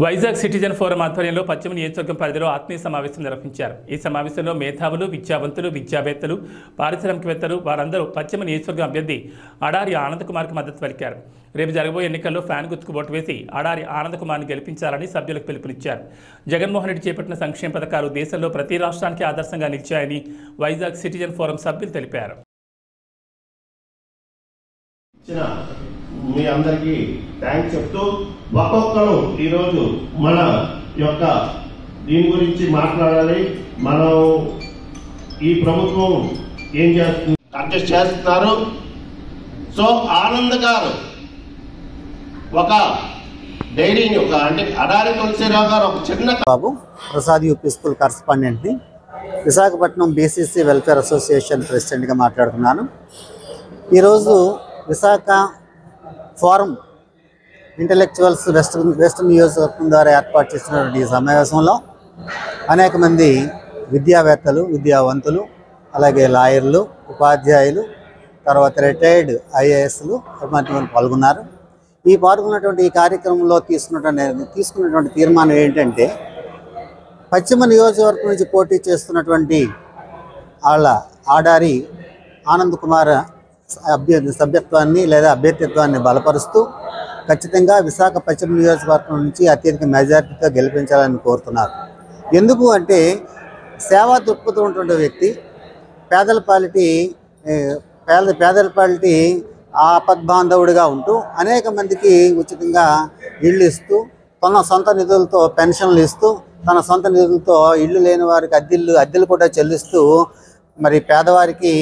Vizag citizen forum ఆధ్వర్యంలో పశ్చిమ నియోజకవర్గం పరిధిలో ఆత్మీయ సమావేశం నిర్వహించారు. ఈ సమావేశంలో మేధావులు, విద్యావంతులు, విద్యావేత్తలు, పారిశ్రామికవేత్తలు వారందరూ పశ్చిమ నియోజకవర్గం అభ్యర్థి అడారి ఆనంద్ కుమార్కు మద్దతు పలికారు. రేపు జరగబోయే ఎన్నికల్లో ఫ్యాన్ గుర్తుకు ఓటు వేసి అడారి ఆనంద్ కుమార్ని గెలిపించాలని సభ్యులకు పిలుపునిచ్చారు. జగన్మోహన్ రెడ్డి చేపట్టిన సంక్షేమ పథకాలు దేశంలో ప్రతి రాష్ట్రానికి ఆదర్శంగా నిలిచాయని వైజాగ్ సిటిజన్ ఫోరం సభ్యులు తెలిపారు. మీ అందరికీ థ్యాంక్స్ చెప్తూ ఒక్కొక్కరు ఈరోజు మన యొక్క దీని గురించి మాట్లాడాలి. మనం ఈ ప్రభుత్వం ఏం చేస్తుంది కంటెస్ట్ చేస్తున్నారు. సో ఆనంద్ గారు ఒక డైరీని అంటే అడారి తులసిరావు గారు ఒక చిన్న బాబు ప్రసాద్ యూపీ స్కూల్ కరస్పాండెంట్ని, విశాఖపట్నం బీసీసీ వెల్ఫేర్ అసోసియేషన్ ప్రెసిడెంట్గా మాట్లాడుతున్నాను. ఈరోజు విశాఖ ఫోరం ఇంటలెక్చువల్స్ వెస్టర్న్ నియోజకవర్గం ద్వారా ఏర్పాటు చేసినటువంటి ఈ సమావేశంలో అనేక మంది విద్యావేత్తలు, విద్యావంతులు, అలాగే లాయర్లు, ఉపాధ్యాయులు, తర్వాత రిటైర్డ్ ఐఏఎస్లు మంది పాల్గొన్నారు. ఈ పాల్గొన్నటువంటి ఈ కార్యక్రమంలో తీసుకున్నటువంటి తీర్మానం ఏంటంటే, పశ్చిమ నియోజకవర్గం నుంచి పోటీ చేస్తున్నటువంటి వాళ్ళ ఆడారి ఆనంద్ కుమార్ సభ్యత్వాన్ని లేదా అభ్యర్థిత్వాన్ని బలపరుస్తూ ఖచ్చితంగా విశాఖ పశ్చిమ నియోజకవర్గం నుంచి అత్యధిక మెజారిటీతో గెలిపించాలని కోరుతున్నారు. ఎందుకు అంటే, సేవా దృక్పథం ఉన్నటువంటి వ్యక్తి, పేదల పాలిటీ ఆపద్బాంధవుడిగా ఉంటూ అనేక మందికి ఉచితంగా ఇళ్ళు ఇస్తూ, తన సొంత నిధులతో పెన్షన్లు ఇస్తూ, తన సొంత నిధులతో ఇళ్ళు లేని వారికి అద్దెలు కూడా చెల్లిస్తూ మరి పేదవారికి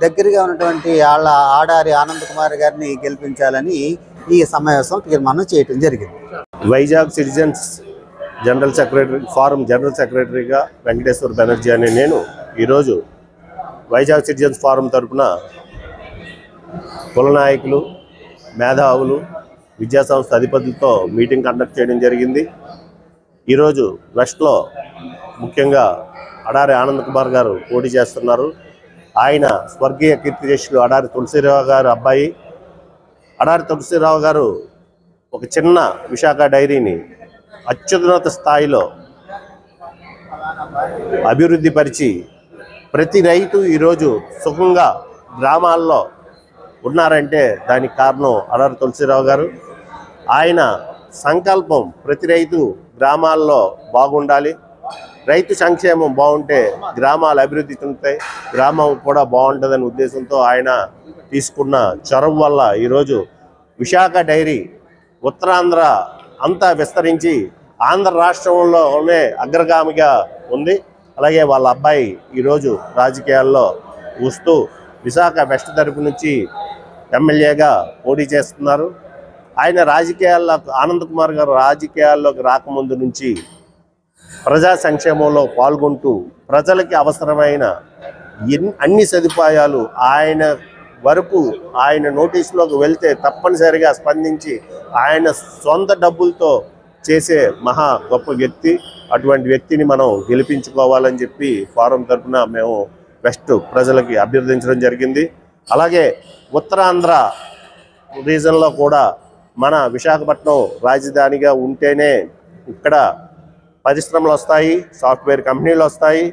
దగ్గరగా ఉన్నటువంటి వాళ్ళ ఆడారి ఆనంద్ కుమార్ గారిని గెలిపించాలని ఈ సమావేశం తీర్మానం చేయడం జరిగింది. Vizag citizens general secretary forum general సెక్రటరీగా వెంకటేశ్వర బెనర్జీ అనే నేను ఈరోజు వైజాగ్ సిటిజన్స్ ఫారం తరఫున కుల నాయకులు, మేధావులు, విద్యాసంస్థ అధిపతులతో మీటింగ్ కండక్ట్ చేయడం జరిగింది. ఈరోజు వెస్ట్లో ముఖ్యంగా అడారి ఆనంద్ కుమార్ గారు పోటీ చేస్తున్నారు. ఆయన స్వర్గీయ కీర్తిశేషులు అడారి తులసిరావు గారు అబ్బాయి. అడారి తులసిరావు గారు ఒక చిన్న విశాఖ డైరీని అత్యున్నత స్థాయిలో అభివృద్ధి పరిచి ప్రతి రైతు ఈరోజు సుఖంగా గ్రామాల్లో ఉన్నారంటే దానికి కారణం అడారి తులసిరావు గారు. ఆయన సంకల్పం ప్రతి రైతు గ్రామాల్లో బాగుండాలి, రైతు సంక్షేమం బాగుంటే గ్రామాలు అభివృద్ధి చెందుతాయి, గ్రామం కూడా బాగుంటుందనే ఉద్దేశంతో ఆయన తీసుకున్న చొరవ వల్ల ఈరోజు విశాఖ డైరీ ఉత్తరాంధ్ర అంతా విస్తరించి ఆంధ్ర రాష్ట్రంలోనే అగ్రగామిగా ఉంది. అలాగే వాళ్ళ అబ్బాయి ఈరోజు రాజకీయాల్లో వస్తూ విశాఖ వెస్ట్ తరపు నుంచి ఎమ్మెల్యేగా పోటీ చేస్తున్నారు. ఆయన ఆనంద్ కుమార్ గారు రాజకీయాల్లోకి రాకముందు నుంచి ప్రజా సంక్షేమంలో పాల్గొంటూ ప్రజలకి అవసరమైన అన్ని సదుపాయాలు ఆయన వరకు ఆయన నోటీసులోకి వెళ్తే తప్పనిసరిగా స్పందించి ఆయన సొంత డబ్బులతో చేసే మహా గొప్ప వ్యక్తి. అటువంటి వ్యక్తిని మనం గెలిపించుకోవాలని చెప్పి ఫారం తరఫున మేము వెస్ట్ ప్రజలకి అభ్యర్థించడం జరిగింది. అలాగే ఉత్తరాంధ్ర రీజన్లో కూడా మన విశాఖపట్నం రాజధానిగా ఉంటేనే ఇక్కడ పరిశ్రమలు వస్తాయి, సాఫ్ట్వేర్ కంపెనీలు వస్తాయి,